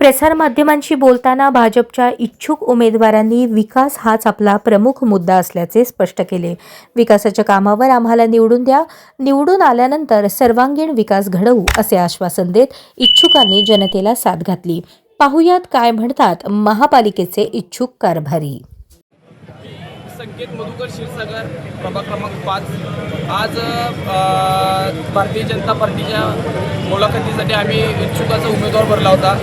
प्रसारमाध्यमांशी बोलताना भाजपच्या इच्छुक उमेदवारांनी विकास हाच आपला प्रमुख मुद्दा असल्याचे स्पष्ट केले। विकासाच्या कामावर आम्हाला निवडून द्या, निवडून आल्यानंतर सर्वांगीण विकास घडवू असे आश्वासन देत इच्छुकांनी जनतेला साथ घातली। पाहुयात काय म्हणतात महापालिकेचे इच्छुक कारभारी। संकेत मधुकर क्षीरसागर, प्रभाग क्रमांक 5। आज भारतीय जनता पार्टीच्या मुलाखतीसाठी आम्ही इच्छुकाचा उमेदवार भरला होता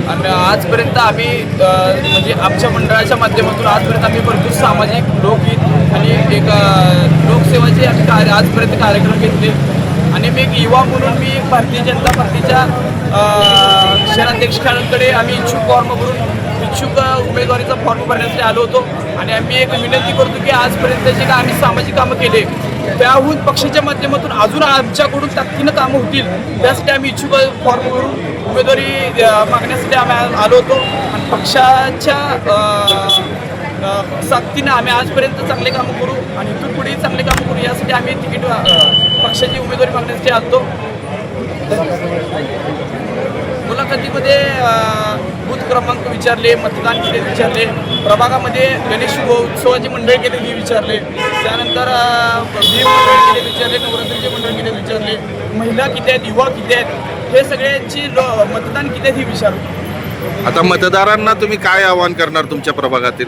आणि आजपर्यंत आम्ही म्हणजे आमच्या मंडळाच्या माध्यमातून आजपर्यंत आम्ही भरपूर सामाजिक लोकहित आणि एक लोकसेवाचे आम्ही आजपर्यंत कार्यक्रम घेतले आणि मी एक युवा म्हणून मी भारतीय जनता पार्टीच्या शहराध्यक्षांकडे आम्ही इच्छुक फॉर्म भरून इच्छुक उमेदवारीचा फॉर्म भरण्यासाठी आलो होतो आणि आम्ही एक विनंती करतो की आजपर्यंत जे काय आम्ही सामाजिक कामं केले त्याहून पक्षाच्या माध्यमातून अजून आमच्याकडून ताकदीनं कामं होतील त्यासाठी आम्ही इच्छुक फॉर्म भरून उमेदवारी मागण्यासाठी आम्ही आलो होतो आणि पक्षाच्या सक्तीनं आम्ही आजपर्यंत चांगले कामं करू आणि इथून पुढेही चांगले कामं करू यासाठी आम्ही तिकीट पक्षाची उमेदवारी मागण्यासाठी आलो। मुलाखतीमध्ये बूथ क्रमांक विचारले, मतदान केले विचारले, प्रभागामध्ये गणेश उत्सवाची मंडळ केले हे विचारले, त्यानंतर भीम मंडळ केले विचारले, नवरात्रीचे मंडळ केले विचारले, महिला किती आहेत, युवा किती आहेत, हे सगळ्यांची मतदान किती आहेत हे विचारले। आता मतदारांना तुम्ही काय आवाहन करणार तुमच्या प्रभागातील?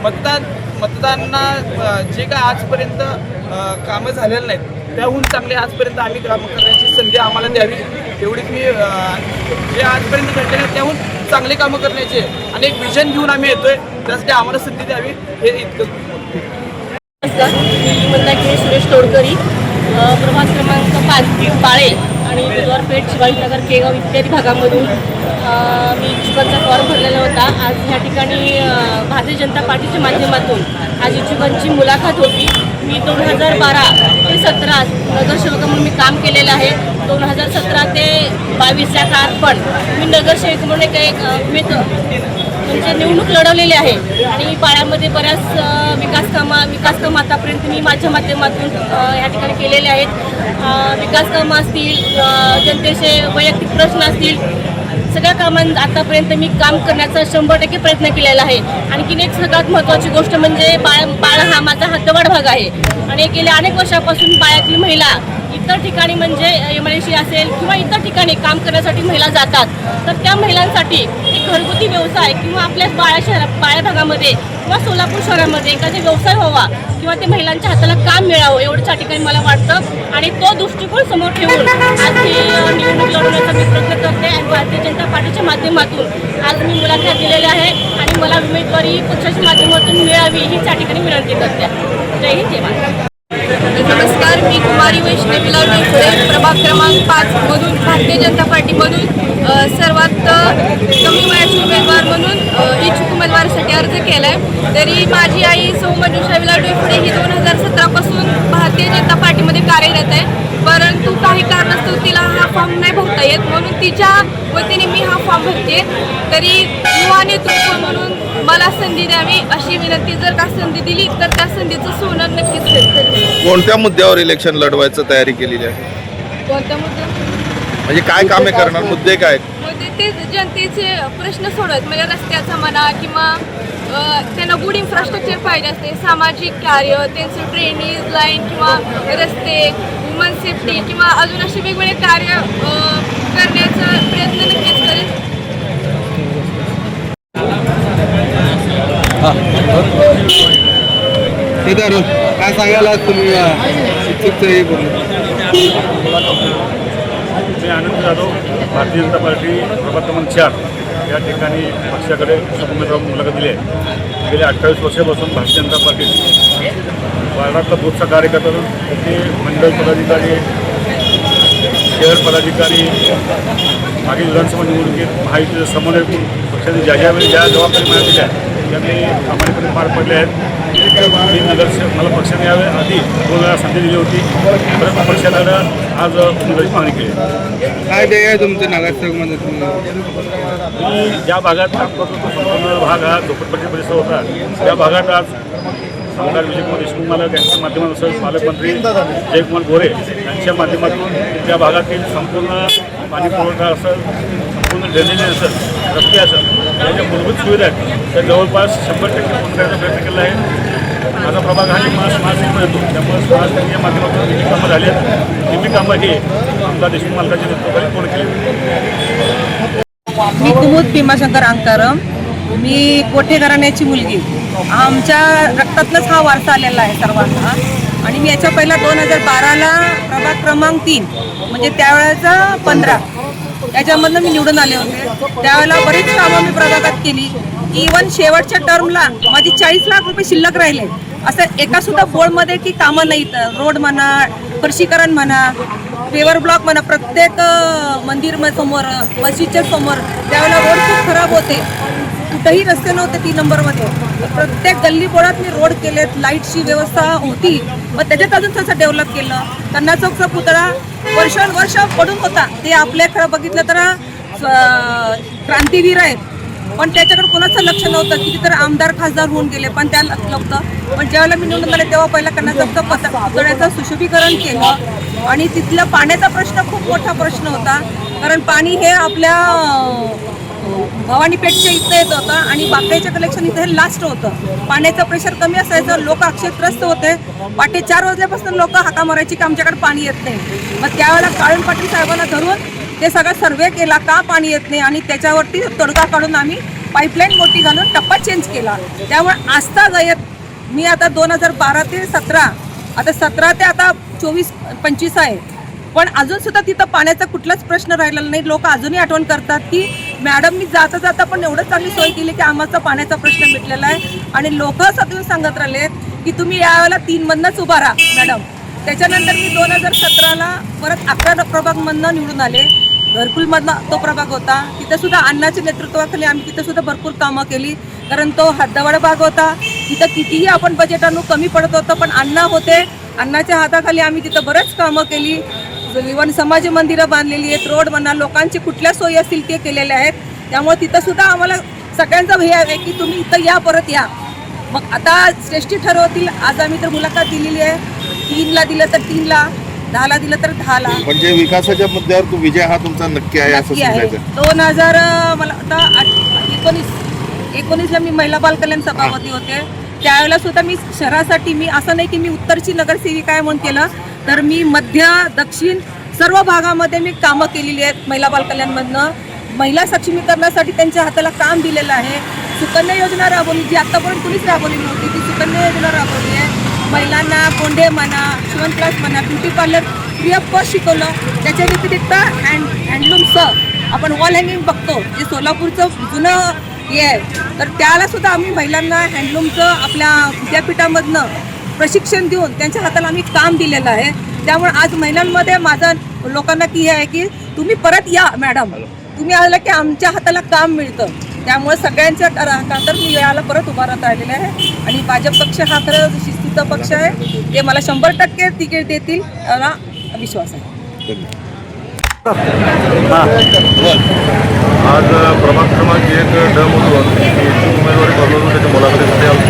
मतदारांना जे काय आजपर्यंत कामं झालेलं नाहीत त्याहून चांगले आजपर्यंत आम्ही कामं करण्याची संधी आम्हाला द्यावी एवढीच मी जे आजपर्यंत घडले नाही त्याहून चांगले कामं करण्याचे आणि एक विजन घेऊन आम्ही येतोय त्यासाठी आम्हाला संधी द्यावी हे इतकं। मंदाकिनी सुरेश तोडकरी, प्रभाग क्रमांक 5 बाळे आणि बुधवारपेठ, शिवाजीनगर, केगाव इत्यादी भागामधून मी इच्छुकांचा फॉर्म भरलेला होता। आज या ठिकाणी भारतीय जनता पार्टीच्या माध्यमातून आज इच्छुकांची मुलाखत होती। मी 2012 ते 17 नगरसेवक म्हणून मी काम केलेलं आहे। 2017 ते 22 या काळात पण मी नगरसेवक म्हणून एक म्हणजे निवडणूक लढवलेली आहे आणि पाळ्यामध्ये बऱ्याच विकास कामं आतापर्यंत मी माझ्या माध्यमातून या ठिकाणी केलेले आहेत। विकास कामं असतील, जनतेचे वैयक्तिक प्रश्न असतील, सगळ्या कामांत आतापर्यंत मी काम करण्याचा 100% प्रयत्न केलेला आहे। आणखीन एक सगळ्यात महत्त्वाची गोष्ट म्हणजे पाळा हा माझा हद्दवाढ भाग आहे आणि गेल्या अनेक वर्षापासून पाळ्यातील महिला इतर ठिकाणी म्हणजे MIDC असेल किंवा इतर ठिकाणी काम करण्यासाठी महिला जातात, तर त्या महिलांसाठी एक घरगुती व्यवसाय किंवा आपल्या पाळ्या भागामध्ये किंवा सोलापूर शहरामध्ये एखादा व्यवसाय व्हावा किंवा ते महिलांच्या हाताला काम मिळावं एवढंच या ठिकाणी मला वाटतं आणि तो दृष्टिकोन समोर ठेवून आज ही निवडणूक लढवण्याचा मी प्रयत्न करते आणि भारतीय जनता पार्टीच्या माध्यमातून आज मी मुलाखत दिलेली आहे आणि मला उमेदवारी पक्षाच्या माध्यमातून मिळावी हीच या ठिकाणी विनंती करते। जय हिंद, जय महाराष्ट्र। नमस्कार, मी कुमारी वैष्णवी लावडे, प्रभाग क्रमांक 5 मधून भारतीय जनता पार्टीमधून सर्वात कमी वयाची उमेदवार म्हणून इच्छुक उमेदवारीसाठी अर्ज केला आहे। तरी माझी आई सौ मंजुषा विलास डोईफोडे ही 2017 पासून भारतीय जनता पार्टीमध्ये कार्यरत आहे, परंतु काही कारणास्तव तिला हा फॉर्म नाही भरता येत म्हणून तिच्या वतीने मी हा फॉर्म भरते। तरी युवा नेतृत्व म्हणून मला संधी द्यावी अशी विनंती, जर का संधी दिली तर त्या संधीचं सोनं नक्कीच करेल। कोणत्या मुद्द्यावर इलेक्शन लढवायचं तयारी केलेली आहे? कोणत्या मुद्दा म्हणजे काय कामे करणार, मुद्दे काय? म्हणजे ते जनतेचे प्रश्न सोडत म्हणजे रस्त्याचा म्हणा किंवा त्यांना गुड इन्फ्रास्ट्रक्चर पाहिजे असते, सामाजिक कार्य, त्यांचं ड्रेनेज लाईन किंवा रस्ते, वुमन सेफ्टी किंवा अजून असे वेगवेगळे कार्य करण्याचा प्रयत्न नक्कीच करेल। काय सांगायला तुम्ही शिक्षकचंही बोलू? मी आनंद जाधव, भारतीय जनता पार्टी प्रभाग क्रमांक 4 या ठिकाणी पक्षाकडे उमेदवार मुलाखत दिली आहे। गेल्या 28 वर्षापासून भारतीय जनता पार्टीत वार्डातला बूथचा कार्यकर्ता ते मंडळ पदाधिकारी, शहर पदाधिकारी, मागे विधानसभा निवडणुकीत महायुतीचं समन्वय करून पक्षाने ज्या जबाबदारी मला दिल्या त्या मी प्रामाणिकपणे पार पडले आहेत। मी नगरसेवक मला पक्षाने यावे आधी 2 वेळा संधी दिली होती, परंतु पक्षाकडं आज उमेदवारी मागणी केली। काय ध्येय आहे तुमचं नगरसेवकमध्ये? मी ज्या भागात काम करतो तो संपूर्ण भाग हा झोपडपट्टी परिसर होता, त्या भागात आज आमदार विजयकुमार देशमुख मालक यांच्या माध्यमातून पालकमंत्री जयकुमार गोरे यांच्या माध्यमातून त्या भागातील संपूर्ण पाणी पुरवठा असेल, संपूर्ण ड्रेनेज असेल, रस्ते असेल, या ज्या मूलभूत सुविधा आहेत त्या जवळपास 100% पूर्ण करण्याचा प्रयत्न केला आहे. माझा प्रभाग हा स्मार्ट सिटीमध्ये येतो, त्यामुळे स्मार्ट सिटीच्या माध्यमातून जी कामं झाली आहेत ती कामं ही आमदार देशमुख मालकाच्या नेतृत्वाखाली पूर्ण केली. मी कुमुद भीमाशंकर अंकाराम. मी कोठे घराण्याची मुलगी. आमच्या रक्तातलाच हा वारसा आलेला आहे सर्वांना. आणि मी याच्या पहिला 2012ला प्रभाग क्रमांक 3 म्हणजे त्यावेळेचा 15 याच्यामधनं मी निवडून आले होते. त्यावेळेला बरीच कामं मी प्रभागात केली. इवन शेवटच्या टर्मला माझी 40 लाख रुपये शिल्लक राहिले. असं एकासुद्धा बोर्डमध्ये की कामं नाहीत. रोड म्हणा, फरशीकरण म्हणा, पेवर ब्लॉक म्हणा, प्रत्येक मंदिर समोर, मस्जिदच्या समोर त्यावेळेला रोड खूप खराब होते. कुठेही रस्ते नव्हते 3 नंबरमध्ये. प्रत्येक गल्ली बोळात मी रोड केलेत. लाईटची व्यवस्था होती, मग त्याच्यात अजून तसं डेव्हलप केलं. कन्ना चौकचा पुतळा वर्षानुवर्ष पडून होता. ते आपल्या खरं बघितलं तर क्रांतीवीर आहेत, पण त्याच्याकडे कोणाचं लक्ष नव्हतं. किती तर आमदार खासदार होऊन गेले पण त्या नव्हतं. पण ज्यावेळेला मी निवडून आले तेव्हा पहिला कन्ना चौकचा पुतळ्याचं सुशोभीकरण केलं. आणि तिथला पाण्याचा प्रश्न खूप मोठा प्रश्न होता, कारण पाणी हे आपल्या भवानी पेठच्या इथं येत होतं आणि बाकड्याचं कलेक्शन इथं हे लास्ट होतं. पाण्याचं प्रेशर कमी असायचं, लोक अक्षरग्रस्त होते. पहाटे 4 वाजल्यापासून लोक हाका मारायची की आमच्याकडे पाणी येत नाही. मग त्यावेळेला काळन पाटील साहेबांना धरून ते सगळा सर्वे केला का पाणी येत नाही, आणि त्याच्यावरती तोडगा काढून आम्ही पाईपलाईन मोठी घालून टप्पा चेंज केला. त्यामुळे आस्था गयत मी आता 2012 ते 17, आता 17 ते आता 24-25 आहे, पण अजूनसुद्धा तिथं पाण्याचा कुठलाच प्रश्न राहिलेला नाही. लोक अजूनही आठवण करतात की मॅडम मी जाता जाता पण एवढं चांगली सोय केली की आम्हाला पाण्याचा प्रश्न मिटलेला आहे. आणि लोक सगळं सांगत राहिले की तुम्ही यावेळेला 3मधनंच उभा राहा मॅडम. त्याच्यानंतर मी 2017ला परत 11 प्रभागमधनं निवडून आले. घरकुलमधनं तो प्रभाग होता. तिथंसुद्धा अण्णाच्या नेतृत्वाखाली आम्ही तिथंसुद्धा भरपूर कामं केली, कारण तो हद्दवाड भाग होता. तिथं कितीही आपण बजेट आणू कमी पडत होतं, पण अण्णा होते. अण्णाच्या हाताखाली आम्ही तिथं बरंच कामं केली. इव्हन समाज मंदिरं बांधलेली आहेत, रोड म्हणा, लोकांची कुठल्या सोयी असतील ते केलेल्या आहेत. त्यामुळे तिथंसुद्धा आम्हाला सगळ्यांचा भय आहे की तुम्ही इथं या, परत या. मग आता श्रेष्ठी ठरवतील. आज आम्ही तर मुलाखत दिलेली आहे. 3ला दिलं तर 3ला, 10ला दिलं तर 10ला. म्हणजे विकासाच्या मुद्द्यावर तो विजय हा तुमचा नक्की आहे असं समजायचं. 2000 मला आता 19ला मी महिला बाल कल्याण सभापती होते. त्यावेळेला सुद्धा मी शहरासाठी, मी असं नाही की मी उत्तरची नगरसेविका आहे म्हणून केलं, तर मी मध्य दक्षिण सर्व भागामध्ये मी कामं केलेली आहेत. महिला बाल कल्याणमधनं महिला सक्षमीकरणासाठी त्यांच्या हाताला काम दिलेलं आहे. सुकन्या योजना राबवली, जी आत्तापर्यंत कुणीच राबवली नव्हती, ती सुकन्या योजना राबवली आहे. महिलांना कोंडे म्हणा, शिवण क्लास म्हणा, beauty parlour free of cost शिकवलं. त्याच्या व्यतिरिक्त हँडलूमचं आपण वॉल हँगिंग बघतो, जे सोलापूरचं जुनं हे आहे, तर त्याला सुद्धा आम्ही महिलांना हँडलूमचं आपल्या विद्यापीठामधनं प्रशिक्षण देऊन त्यांच्या हाताला आम्ही काम दिलेलं आहे. त्यामुळे आज महिलांमध्ये माझं लोकांना की हे आहे की तुम्ही परत या मॅडम, तुम्ही आलं की आमच्या हाताला काम मिळतं. त्यामुळे सगळ्यांच्या खातर मी याला परत उभा राहत राहिलेले आहे. आणि भाजप पक्ष हा खरं शिस्तीचा पक्ष आहे. ते मला 100% तिकीट देतील याला विश्वास आहे. आज प्रभाग क्रमांक 1 मधून उमेदवारी करतो, त्याच्या मुलाखतीसाठी आलो.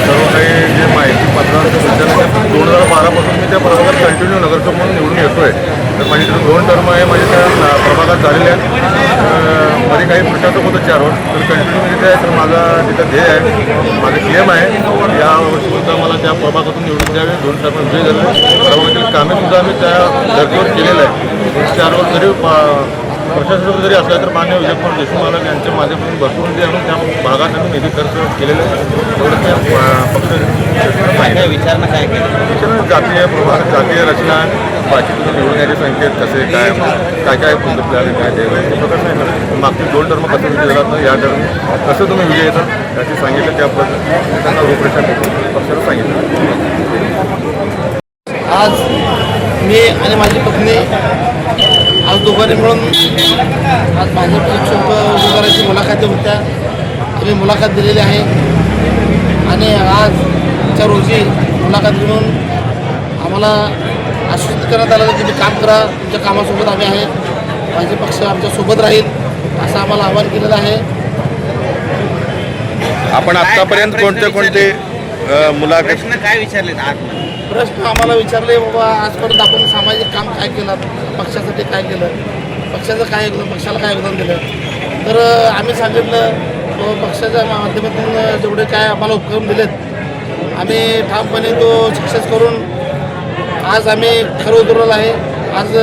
सर्व काही जे माहिती पत्रांचं सध्या 2012पासून मी त्या प्रभागात कंटिन्यू नगरसेवक म्हणून निवडून येतो आहे. तर माझी तिथे 2 टर्म आहे माझ्या त्या प्रभागात झालेल्या आहेत. मध्ये काही प्रशासक होतं 4 वर्ष, तर कंटिन्यू मी तिथे आहे. तर माझा तिथं ध्येय आहे, माझं क्लेम आहे या वर्षीसुद्धा मला त्या प्रभागातून निवडून द्यावे. 2 टर्म विजय झाले. प्रभागातील कामेसुद्धा आम्ही त्या धर्तीवर केलेलं आहे. 4 वर्ष जरी प्रशासक जरी असला तर मान्य विजयकुमार देशमुख मालक यांच्या माध्यमातून भरपूर निधी आणून त्या भागात आम्ही निधी खर्च केलेला आहे. एवढं त्या पक्ष विचारणा काय केलं, जातीय प्रभाग, जातीय रचना, बाकी तुझं निवडून येण्याचे संकेत कसे काय काय काय आपल्याला काय द्यायला प्रकार नाही करत. मागची 2 टर्म कसं विजय जात नाही, या टर्म कसं तुम्ही विजय येतात त्याची सांगितलं. त्या पद्धतीने त्यांना रूपरेषा पक्षाला सांगितलं. आज मी आणि माझी पत्नी आज दोघांनी मिळून आज भाजपच्या इच्छुक उमेदवाराची मुलाखती होत्या. आम्ही मुलाखत दिलेली आहे आणि आजच्या रोजी मुलाखत घेऊन आम्हाला आश्वस्त करण्यात आलं की तुम्ही काम करा, तुमच्या कामासोबत आम्ही आहे, भाजप पक्ष आमच्यासोबत राहील असं आम्हाला आवाहन केलेलं आहे. आपण आतापर्यंत कोणते मुलाखत प्रश्न काय विचारले? प्रश्न आम्हाला विचारले बाबा आजपर्यंत आपण सामाजिक काम काय केलं, पक्षासाठी काय केलं, पक्षाला काय योगदान दिलं. तर आम्ही सांगितलं पक्षाच्या माध्यमातून जेवढे काय आम्हाला उपक्रम दिलेत आम्ही ठामपणे तो सक्सेस करून आज आम्ही खरं उतरवलं आहे. आज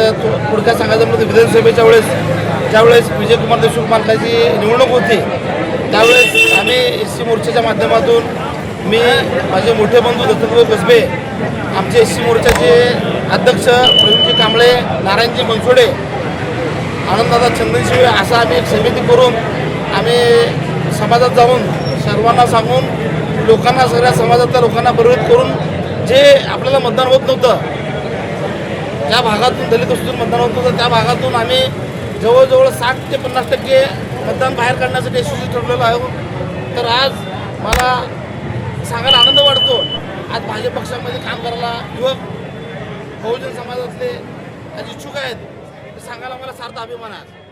थोडक्यात सांगायचं म्हणजे विधानसभेच्या ज्यावेळेस विजयकुमार देशमुख मालकाची निवडणूक होती त्यावेळेस आम्ही SC मोर्चाच्या माध्यमातून मी माझे मोठे बंधू दत्तभाऊ कसबे, आमचे SC मोर्चाचे अध्यक्ष प्रवीणजी कांबळे, नारायणजी बनसोडे, आनंददादा चंदनशिवे असा आम्ही एक समिती करून आम्ही समाजात जाऊन सर्वांना सांगून लोकांना सगळ्या समाजातल्या लोकांना प्रेरित करून जे आपल्याला मतदान होत नव्हतं ज्या भागातून दलित वस्तीतून मतदान होत नव्हतं त्या भागातून आम्ही जवळजवळ 60 ते 50% मतदान बाहेर काढण्यासाठी यशस्वी ठरलेलो आहोत. तर आज मला सांगायला आनंद वाटतो आज भाजप पक्षामध्ये काम करायला युवक बहुजन समाजातले आज इच्छुक आहेत हे सांगायला मला सार्थ अभिमान आहे.